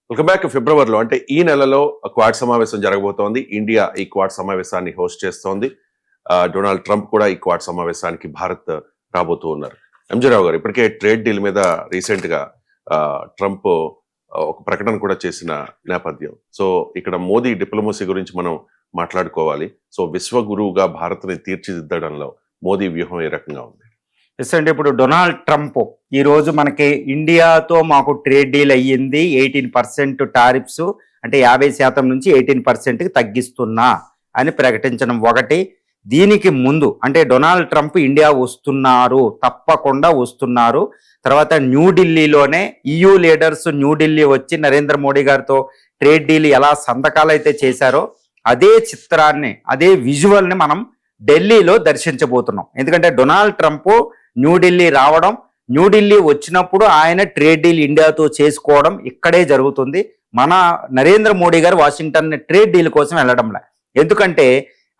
Welcome back. ఫిబ్రవరిలో అంటే ఈ నెలలో క్వాడ్ సమావేశం జరగబోతోంది. ఇండియా ఈ క్వాడ్ సమావేశాన్ని హోస్ట్ చేస్తోంది. డొనాల్డ్ ట్రంప్ కూడా ఈ క్వాడ్ సమావేశానికి భారత్ రాబోతూ ఉన్నారు. ఎంజీ రావు గారు, ఇప్పటికే ట్రేడ్ డీల్ మీద రీసెంట్ గా ట్రంప్ ఒక ప్రకటన కూడా చేసిన నేపథ్యం. సో ఇక్కడ మోదీ డిప్లొమసీ గురించి మనం మాట్లాడుకోవాలి. సో విశ్వగురువుగా భారత్ని తీర్చిదిద్దడంలో మోదీ వ్యూహం ఏ రకంగా ఉంది? ఎస్ అంటే ఇప్పుడు డొనాల్డ్ ట్రంప్ ఈరోజు మనకి ఇండియాతో మాకు ట్రేడ్ డీల్ అయ్యింది, 18% టారిఫ్స్ అంటే 50% నుంచి 18%కి తగ్గిస్తున్నా అని ప్రకటించడం ఒకటి. దీనికి ముందు అంటే డొనాల్డ్ ట్రంప్ ఇండియా వస్తున్నారు, తప్పకుండా వస్తున్నారు. తర్వాత న్యూఢిల్లీలోనే EU లీడర్స్ న్యూఢిల్లీ వచ్చి నరేంద్ర మోడీ గారితో ట్రేడ్ డీల్ ఎలా సంతకాలు అయితే చేశారో అదే చిత్రాన్ని, అదే విజువల్ని మనం ఢిల్లీలో దర్శించబోతున్నాం. ఎందుకంటే డొనాల్డ్ ట్రంప్ న్యూఢిల్లీ రావడం, న్యూఢిల్లీ వచ్చినప్పుడు ఆయన ట్రేడ్ డీల్ ఇండియాతో చేసుకోవడం ఇక్కడే జరుగుతుంది. మన నరేంద్ర మోడీ గారు వాషింగ్టన్ ట్రేడ్ డీల్ కోసం వెళ్ళడంలా. ఎందుకంటే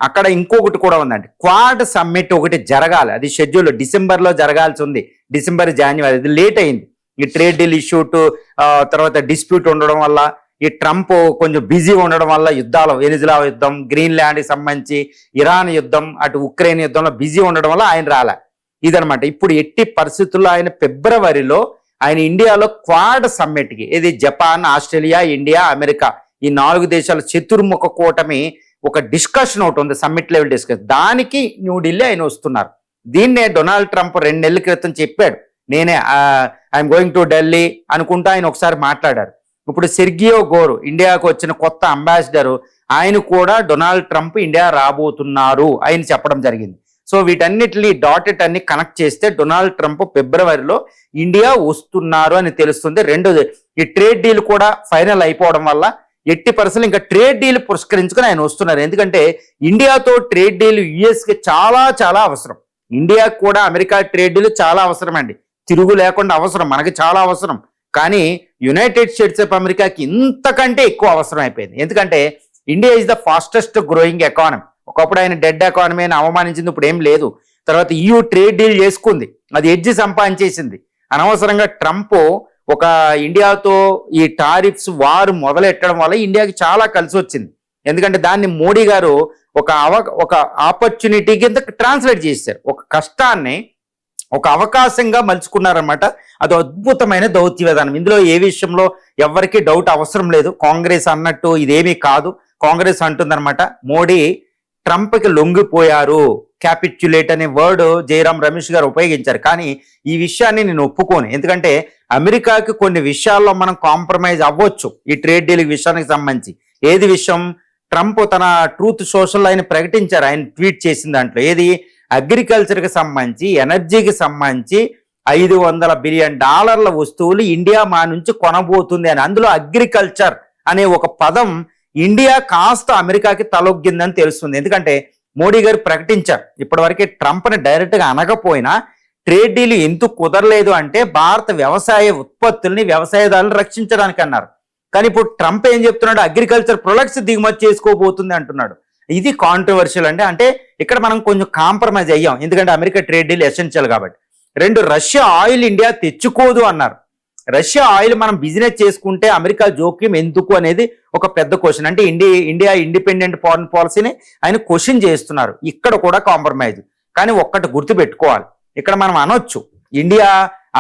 అక్కడ ఇంకొకటి కూడా ఉందండి, క్వాడ్ సమ్మిట్ ఒకటి జరగాలి. అది షెడ్యూల్ డిసెంబర్లో జరగాల్సి ఉంది, డిసెంబర్ జనవరి. అది లేట్ అయింది. ఈ ట్రేడ్ డీల్ ఇష్యూట్ తర్వాత డిస్ప్యూట్ ఉండడం వల్ల, ఈ ట్రంప్ కొంచెం బిజీ ఉండడం వల్ల, యుద్ధాలు వెనిజులా యుద్ధం, గ్రీన్లాండ్కి సంబంధించి ఇరాన్ యుద్ధం, అటు ఉక్రెయిన్ యుద్ధంలో బిజీ ఉండడం వల్ల ఆయన రాలే. ఇదనమాట. ఇప్పుడు ఎట్టి పరిస్థితుల్లో ఆయన ఫిబ్రవరిలో ఆయన ఇండియాలో క్వాడ్ సమ్మిట్కి, ఇది జపాన్, ఆస్ట్రేలియా, ఇండియా, అమెరికా ఈ 4 దేశాల చతుర్ముఖ కూటమి ఒక డిస్కషన్ ఒకటి ఉంది, సమ్మిట్ లెవెల్ డిస్కషన్. దానికి న్యూఢిల్లీ ఆయన వస్తున్నారు. దీన్నే డొనాల్డ్ ట్రంప్ 2 నెలల క్రితం చెప్పాడు, నేనే ఐఎమ్ గోయింగ్ టు ఢిల్లీ అనుకుంటా ఆయన ఒకసారి మాట్లాడారు. ఇప్పుడు సెర్గియో గోరు ఇండియాకు వచ్చిన కొత్త అంబాసిడరు, ఆయన కూడా డొనాల్డ్ ట్రంప్ ఇండియా రాబోతున్నారు ఆయన చెప్పడం జరిగింది. సో వీటన్నిటిని డాటెట్ అన్ని కనెక్ట్ చేస్తే డొనాల్డ్ ట్రంప్ ఫిబ్రవరిలో ఇండియా వస్తున్నారు అని తెలుస్తుంది. రెండోది, ఈ ట్రేడ్ డీల్ కూడా ఫైనల్ అయిపోవడం వల్ల ఎట్టి పరిస్థితులు ఇంకా ట్రేడ్ డీల్ పురస్కరించుకొని ఆయన వస్తున్నారు. ఎందుకంటే ఇండియాతో ట్రేడ్ డీల్ యుఎస్కి చాలా చాలా అవసరం. ఇండియాకు కూడా అమెరికా ట్రేడ్ డీల్ చాలా అవసరం అండి, తిరుగు లేకుండా అవసరం, మనకి చాలా అవసరం. కానీ యునైటెడ్ స్టేట్స్ ఆఫ్ అమెరికాకి ఇంతకంటే ఎక్కువ అవసరం అయిపోయింది. ఎందుకంటే India is the fastest growing economy. ఒకప్పుడు ఆయన డెడ్ ఎకానమీ అని అవమానించింది, ఇప్పుడు ఏం లేదు. తర్వాత EU ట్రేడ్ డీల్ చేసుకుంది, అది ఎడ్జి సంపాదించేసింది. అనవసరంగా ట్రంప్ ఒక ఇండియాతో ఈ టారిఫ్స్ వారు మొదలెట్టడం వల్ల ఇండియాకి చాలా కలిసి వచ్చింది. ఎందుకంటే దాన్ని మోడీ గారు ఒక ఆపర్చునిటీ కింద ట్రాన్స్లేట్ చేశారు, ఒక కష్టాన్ని ఒక అవకాశంగా మలుచుకున్నారనమాట. అది అద్భుతమైన దౌత్య విధానం. ఇందులో ఏ విషయంలో ఎవరికి డౌట్ అవసరం లేదు. కాంగ్రెస్ అన్నట్టు ఇదేమీ కాదు. కాంగ్రెస్ అంటుందన్నమాట, మోడీ ట్రంప్కి లొంగిపోయారు, క్యాపిట్యులేట్ అనే వర్డ్ జయరాం రమేష్ గారు ఉపయోగించారు. కానీ ఈ విషయాన్ని నేను ఒప్పుకోను. ఎందుకంటే అమెరికాకి కొన్ని విషయాల్లో మనం కాంప్రమైజ్ అవ్వచ్చు ఈ ట్రేడ్ డీల్ విషయానికి సంబంధించి. ఏది విషయం? ట్రంప్ తన ట్రూత్ సోషల్ ఆయన ప్రకటించారు, ఆయన ట్వీట్ చేసిన దాంట్లో ఏది, అగ్రికల్చర్కి సంబంధించి, ఎనర్జీకి సంబంధించి $500 బిలియన్ వస్తువులు ఇండియా మా నుంచి కొనబోతుంది అని. అందులో అగ్రికల్చర్ అనే ఒక పదం ఇండియా కాస్త అమెరికాకి తలొగ్గిందని తెలుస్తుంది. ఎందుకంటే మోడీ గారు ప్రకటించారు, ఇప్పటివరకే ట్రంప్ని డైరెక్ట్గా అనకపోయినా ట్రేడ్ డీల్ ఎందుకు కుదరలేదు అంటే భారత వ్యవసాయ ఉత్పత్తుల్ని వ్యవసాయదారులు రక్షించడానికి అన్నారు. కానీ ఇప్పుడు ట్రంప్ ఏం చెప్తున్నాడు, అగ్రికల్చర్ ప్రొడక్ట్స్ దిగుమతి చేసుకోబోతుంది అంటున్నాడు. ఇది కాంట్రవర్షియల్ అండి. అంటే ఇక్కడ మనం కొంచెం కాంప్రమైజ్ అయ్యాం, ఎందుకంటే అమెరికా ట్రేడ్ డీల్ ఎసెన్షియల్ కాబట్టి. 2, రష్యా ఆయిల్ ఇండియా తెచ్చుకోదు అన్నారు. రష్యా ఆయిల్ మనం బిజినెస్ చేసుకుంటే అమెరికా జోక్యం ఎందుకు అనేది ఒక పెద్ద క్వశ్చన్. అంటే ఇండియా ఇండిపెండెంట్ ఫారెన్ పాలసీని ఆయన క్వశ్చన్ చేస్తున్నారు. ఇక్కడ కూడా కాంప్రమైజ్. కానీ ఒక్కటి గుర్తుపెట్టుకోవాలి, ఇక్కడ మనం అనొచ్చు ఇండియా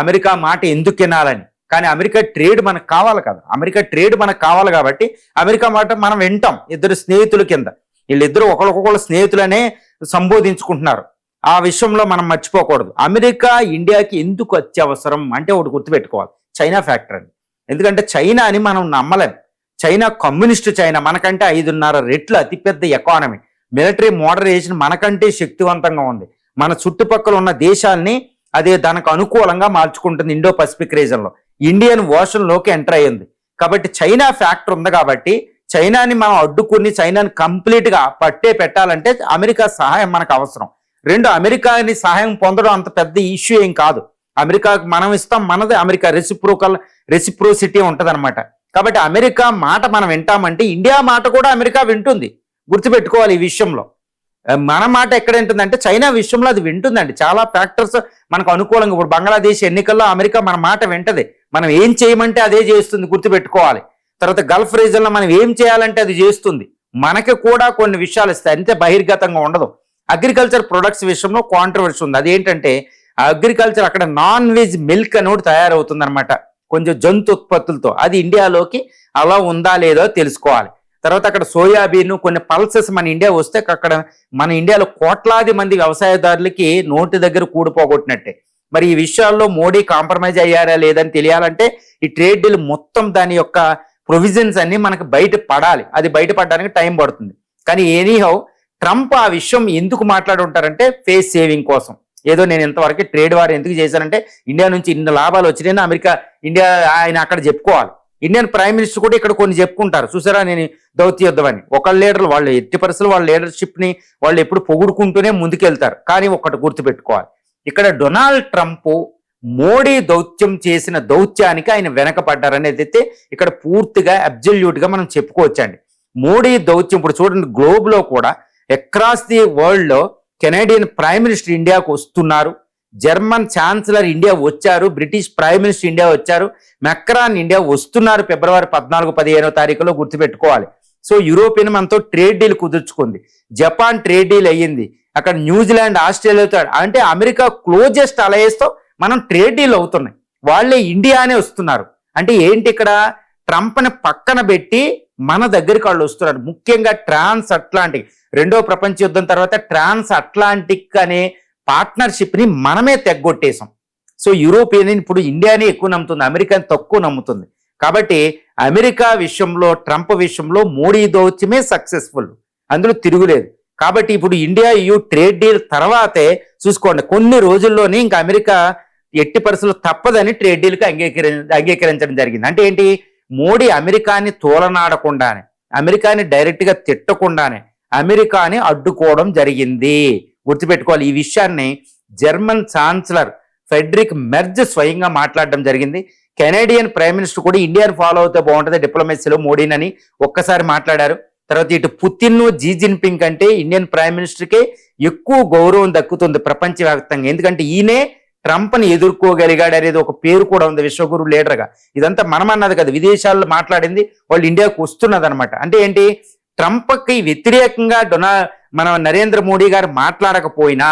అమెరికా మాట ఎందుకు వినాలని, కానీ అమెరికా ట్రేడ్ మనకు కావాలి కదా. అమెరికా ట్రేడ్ మనకు కావాలి కాబట్టి అమెరికా మాట మనం వింటాం. ఇద్దరు స్నేహితుల కింద, వీళ్ళిద్దరూ ఒకరికొకరు స్నేహితులనే సంబోధించుకుంటున్నారు. ఆ విషయంలో మనం మర్చిపోకూడదు. అమెరికా ఇండియాకి ఎందుకు అత్యవసరం అంటే ఒకటి గుర్తుపెట్టుకోవాలి, చైనా ఫ్యాక్టర్ అని. ఎందుకంటే చైనాని మనం నమ్మలేం. చైనా కమ్యూనిస్టు చైనా, మనకంటే 5.5 రెట్లు అతిపెద్ద ఎకానమీ, మిలిటరీ మోడరేషన్ మనకంటే శక్తివంతంగా ఉంది. మన చుట్టుపక్కల ఉన్న దేశాలని అదే దానికి అనుకూలంగా మార్చుకుంటుంది. ఇండో పసిఫిక్ రీజన్లో ఇండియన్ ఓషన్లోకి ఎంటర్ అయ్యింది. కాబట్టి చైనా ఫ్యాక్టర్ ఉంది. కాబట్టి చైనాని మనం అడ్డుకుని చైనాని కంప్లీట్గా పెట్టాలంటే అమెరికా సహాయం మనకు అవసరం. 2, అమెరికాని సహాయం పొందడం అంత పెద్ద ఇష్యూ ఏం కాదు. అమెరికాకు మనం ఇస్తాం, మనది అమెరికా రెసిప్రోసిటీ ఉంటుంది అనమాట. కాబట్టి అమెరికా మాట మనం వింటామంటే ఇండియా మాట కూడా అమెరికా వింటుంది. గుర్తుపెట్టుకోవాలి ఈ విషయంలో. మన మాట ఎక్కడ వింటుందంటే చైనా విషయంలో అది వింటుందండి. చాలా ఫ్యాక్టర్స్ మనకు అనుకూలంగా, ఇప్పుడు బంగ్లాదేశ్ ఎన్నికల్లో అమెరికా మన మాట వింటది, మనం ఏం చేయమంటే అదే చేస్తుంది, గుర్తుపెట్టుకోవాలి. తర్వాత గల్ఫ్ రీజన్లో మనం ఏం చేయాలంటే అది చేస్తుంది. మనకి కూడా కొన్ని విషయాలు ఇస్తాయి, అంతే బహిర్గతంగా ఉండదు. అగ్రికల్చర్ ప్రొడక్ట్స్ విషయంలో కాంట్రవర్సీ ఉంది. అదేంటంటే అగ్రికల్చర్ అక్కడ నాన్ వెజ్ మిల్క్ అని ఒకటి తయారవుతుంది అనమాట, కొంచెం జంతు ఉత్పత్తులతో. అది ఇండియాలోకి అలా ఉందా లేదో తెలుసుకోవాలి. తర్వాత అక్కడ సోయాబీన్ కొన్ని పల్సెస్ మన ఇండియా వస్తే అక్కడ మన ఇండియాలో కోట్లాది మంది వ్యవసాయదారులకి నోటి దగ్గర కూడిపోగొట్టినట్టే. మరి ఈ విషయాల్లో మోడీ కాంప్రమైజ్ అయ్యారా లేదని తెలియాలంటే ఈ ట్రేడ్ డీల్ మొత్తం దాని యొక్క ప్రొవిజన్స్ అన్ని మనకు బయట పడాలి. అది బయటపడడానికి టైం పడుతుంది. కానీ ఎనీహౌ ట్రంప్ ఆ విషయం ఎందుకు మాట్లాడుంటారంటే ఫేస్ సేవింగ్ కోసం. ఏదో నేను ఇంతవరకు ట్రేడ్ వార్ ఎందుకు చేశానంటే ఇండియా నుంచి ఇన్ని లాభాలు వచ్చినాయని అమెరికా ఇండియా ఆయన అక్కడ చెప్పుకోవాలి. ఇండియన్ ప్రైమ్ మినిస్టర్ కూడా ఇక్కడ కొన్ని చెప్పుకుంటారు, చూసారా నేను దౌత్య యుద్ధం అని. ఒకళ్ళ లీడర్లు వాళ్ళు ఎట్టి పరిస్థితులు వాళ్ళ లీడర్షిప్ ని వాళ్ళు ఎప్పుడు పొగుడుకుంటూనే ముందుకెళ్తారు. కానీ ఒకటి గుర్తుపెట్టుకోవాలి, ఇక్కడ డొనాల్డ్ ట్రంప్ మోడీ దౌత్యం చేసిన దౌత్యానికి ఆయన వెనకపడ్డారనేది అయితే ఇక్కడ పూర్తిగా అబ్జల్యూట్ గా మనం చెప్పుకోవచ్చండి. మోడీ దౌత్యం ఇప్పుడు చూడండి, గ్లోబ్ లో కూడా అక్రాస్ ది వరల్డ్ లో కెనేడియన్ ప్రైమ్ మినిస్టర్ ఇండియాకు వస్తున్నారు, జర్మన్ ఛాన్సలర్ ఇండియా వచ్చారు, బ్రిటిష్ ప్రైమ్ మినిస్టర్ ఇండియా వచ్చారు, మెక్రాన్ ఇండియా వస్తున్నారు ఫిబ్రవరి 14-15 తారీఖులో గుర్తుపెట్టుకోవాలి. సో యూరోపియన్ మనతో ట్రేడ్ డీల్ కుదుర్చుకుంది, జపాన్ ట్రేడ్ డీల్ అయ్యింది, అక్కడ న్యూజిలాండ్ ఆస్ట్రేలియాతో, అంటే అమెరికా క్లోజెస్ట్ అలయన్స్ తో మనం ట్రేడ్ డీల్ అవుతున్నాయి. వాళ్ళే ఇండియానే వస్తున్నారు. అంటే ఏంటి, ఇక్కడ ట్రంప్ని పక్కన పెట్టి మన దగ్గరికి వాళ్ళు వస్తున్నారు. ముఖ్యంగా ట్రాన్స్ అట్లాంటిక్, రెండో ప్రపంచ యుద్ధం తర్వాత ట్రాన్స్ అట్లాంటిక్ అనే పార్ట్నర్షిప్ ని మనమే తెగ్గొట్టేశాం. సో యూరోపియన్ ఇప్పుడు ఇండియానే ఎక్కువ నమ్ముతుంది, అమెరికాని తక్కువ నమ్ముతుంది. కాబట్టి అమెరికా విషయంలో ట్రంప్ విషయంలో మోడీ దౌత్యమే సక్సెస్ఫుల్, అందులో తిరుగులేదు. కాబట్టి ఇప్పుడు ఇండియా EU ట్రేడ్ డీల్ తర్వాతే చూసుకోండి, కొన్ని రోజుల్లోనే ఇంకా అమెరికా ఎట్టి పరిస్థితులు తప్పదని ట్రేడ్ డీల్కి అంగీకరించడం జరిగింది. అంటే ఏంటి, మోడీ అమెరికాని తోలనాడకుండానే, అమెరికాని డైరెక్ట్ గా తిట్టకుండానే అమెరికాని అడ్డుకోవడం జరిగింది. గుర్తుపెట్టుకోవాలి. ఈ విషయాన్ని జర్మన్ ఛాన్సలర్ ఫెడరిక్ మెర్జ్ స్వయంగా మాట్లాడడం జరిగింది. కెనేడియన్ ప్రైమ్ మినిస్టర్ కూడా ఇండియాని ఫాలో అవుతే బాగుంటుంది డిప్లొమసీలో మోడీనని ఒక్కసారి మాట్లాడారు. తర్వాత ఇటు పుతిన్ జీ జిన్పింగ్ కంటే ఇండియన్ ప్రైమ్ మినిస్టర్కే ఎక్కువ గౌరవం దక్కుతుంది ప్రపంచవ్యాప్తంగా. ఎందుకంటే ఈయనే ట్రంప్ని ఎదుర్కోగలిగాడు అనేది ఒక పేరు కూడా ఉంది విశ్వగురు లీడర్గా. ఇదంతా మనం అన్నది కదా, విదేశాల్లో మాట్లాడింది వాళ్ళు ఇండియాకు వస్తున్నది అనమాట. అంటే ఏంటి, ట్రంప్కి వ్యతిరేకంగా మన నరేంద్ర మోడీ గారు మాట్లాడకపోయినా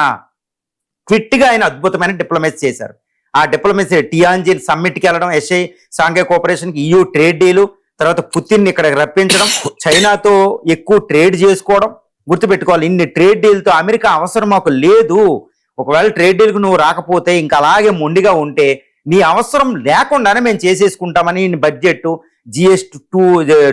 క్విట్గా ఆయన అద్భుతమైన డిప్లొమసీ చేశారు. ఆ డిప్లొమసీ టియాన్జిన్ సమ్మిట్కి వెళ్ళడం, ఎస్ఐ సాంఘిక కోఆపరేషన్కి EU ట్రేడ్ డీలు, తర్వాత పుతిన్ ఇక్కడికి రప్పించడం, చైనాతో ఎక్కువ ట్రేడ్ చేసుకోవడం. గుర్తుపెట్టుకోవాలి, ఇన్ని ట్రేడ్ డీల్తో అమెరికా అవసరం మాకు లేదు. ఒకవేళ ట్రేడ్ డీల్కి నువ్వు రాకపోతే ఇంకా అలాగే మొండిగా ఉంటే నీ అవసరం లేకుండానే మేము చేసేసుకుంటామని బడ్జెట్ GST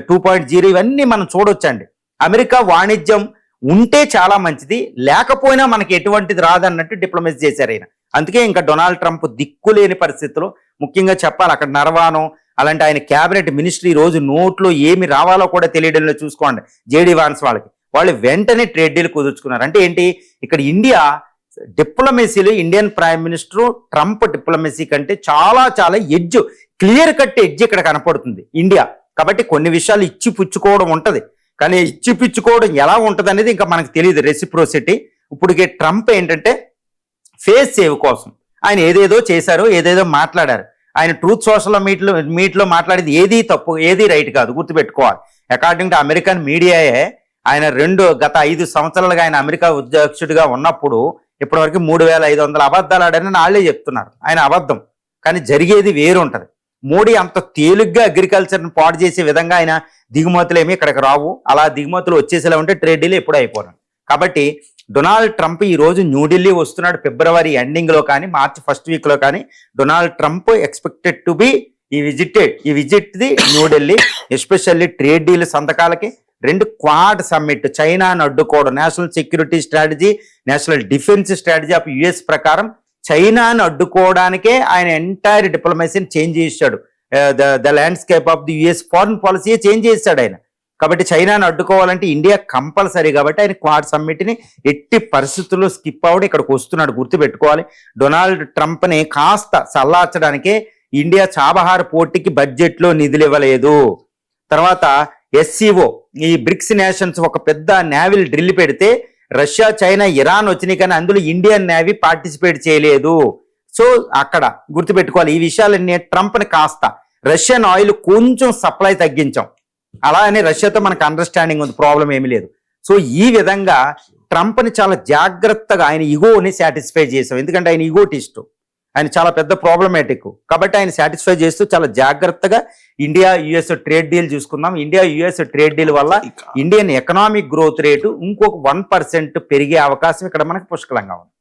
2.0 ఇవన్నీ మనం చూడొచ్చండి. అమెరికా వాణిజ్యం ఉంటే చాలా మంచిది, లేకపోయినా మనకి ఎటువంటిది రాదన్నట్టు డిప్లొమసీ చేశారు ఆయన. అందుకే ఇంకా డొనాల్డ్ ట్రంప్ దిక్కులేని పరిస్థితుల్లో, ముఖ్యంగా చెప్పాలి అక్కడ నరవానం అలాంటి ఆయన క్యాబినెట్ మినిస్ట్రీ రోజు నోట్లో ఏమి రావాలో కూడా తెలియడంలో చూసుకోండి. JD వాన్స్ వాళ్ళు వెంటనే ట్రేడ్ డీల్ కుదుర్చుకున్నారు. అంటే ఏంటి, ఇక్కడ ఇండియా డిప్లొమసీలో Indian prime minister Trump diplomacy కంటే చాలా చాలా ఎడ్జ్, క్లియర్ కట్ ఎడ్జ్ ఇక్కడ కనపడుతుంది ఇండియా. కాబట్టి కొన్ని విషయాలు ఇచ్చి పుచ్చుకోవడం ఉంటది, కానీ ఇచ్చి పుచ్చుకోవడం ఎలా ఉంటది అనేది ఇంకా మనకు తెలియదు, రెసిప్రోసిటీ. ఇప్పటికే ట్రంప్ ఏంటంటే ఫేస్ సేవ్ కోసం ఆయన ఏదేదో చేశారు, ఏదేదో మాట్లాడారు. ఆయన ట్రూత్ సోషల్ మీట్లో మాట్లాడేది ఏది తప్పు, ఏది రైట్ కాదు, గుర్తుపెట్టుకోవాలి. అకార్డింగ్ టు అమెరికన్ మీడియాయే ఆయన గత 5 సంవత్సరాలుగా ఆయన అమెరికా అధ్యక్షుడిగా ఉన్నప్పుడు ఇప్పటివరకు 3500 అబద్ధాలు ఆడని వాళ్ళే చెప్తున్నారు. ఆయన అబద్ధం, కానీ జరిగేది వేరుంటది. మోడీ అంత తేలిగ్గా అగ్రికల్చర్ని పాడు చేసే విధంగా ఆయన దిగుమతులు ఏమి ఇక్కడికి రావు, అలా దిగుమతులు వచ్చేసేలా ఉంటే ట్రేడ్ డీల్ ఎప్పుడు అయిపోరు. కాబట్టి డొనాల్డ్ ట్రంప్ ఈ రోజు న్యూఢిల్లీ వస్తున్నాడు. ఫిబ్రవరి ఎండింగ్ లో కానీ మార్చ్ ఫస్ట్ వీక్ లో కానీ Donald Trump expected to be ఈ visit the New Delhi, especially trade deal సంతకాలకి. 2 క్వాడ్ సమ్మిట్, చైనాను అడ్డుకోవడం, national security strategy, national defence strategy of US ప్రకారం చైనాను అడ్డుకోవడానికే ఆయన ఎంటైర్ డిప్లొమసీని చేంజ్ చేశాడు. The landscape of the US foreign policy change చేశాడు ఆయన. కాబట్టి చైనాను అడ్డుకోవాలంటే ఇండియా కంపల్సరీ. కాబట్టి ఆయన క్వాడ్ సమ్మిట్ని ఎట్టి పరిస్థితుల్లో స్కిప్ అవ్వడం ఇక్కడికి వస్తున్నాడు, గుర్తుపెట్టుకోవాలి. డొనాల్డ్ ట్రంప్ని కాస్త చల్లార్చడానికే ఇండియా చాబహార్ పోర్టుకి బడ్జెట్లో నిధులు ఇవ్వలేదు. తర్వాత SCO ఈ బ్రిక్స్ నేషన్స్ ఒక పెద్ద నేవల్ డ్రిల్ పెడితే రష్యా, చైనా, ఇరాన్ వచ్చినాయి, కానీ అందులో ఇండియన్ నేవీ పార్టిసిపేట్ చేయలేదు. సో అక్కడ గుర్తుపెట్టుకోవాలి, ఈ విషయాలన్నీ ట్రంప్ని కాస్త రష్యన్ ఆయిల్ కొంచెం సప్లై తగ్గించాం, అలా అని రష్యాతో మనకు అండర్స్టాండింగ్ ఉంది, ప్రాబ్లం ఏమీ లేదు. సో ఈ విధంగా ట్రంప్ని చాలా జాగ్రత్తగా ఆయన ఈగోని సాటిస్ఫై చేసాం, ఎందుకంటే ఆయన ఈగోటిస్ట్, ఆయన చాలా పెద్ద ప్రాబ్లమేటిక్, కాబట్టి ఆయన సాటిస్ఫై చేస్తూ చాలా జాగ్రత్తగా ఇండియా యుఎస్ ట్రేడ్ డీల్ చూసుకున్నాం. ఇండియా యుఎస్ ట్రేడ్ డీల్ వల్ల ఇండియన్ ఎకనామిక్ గ్రోత్ రేటు ఇంకొక 1% పెరిగే అవకాశం ఇక్కడ మనకు పుష్కలంగా ఉంది.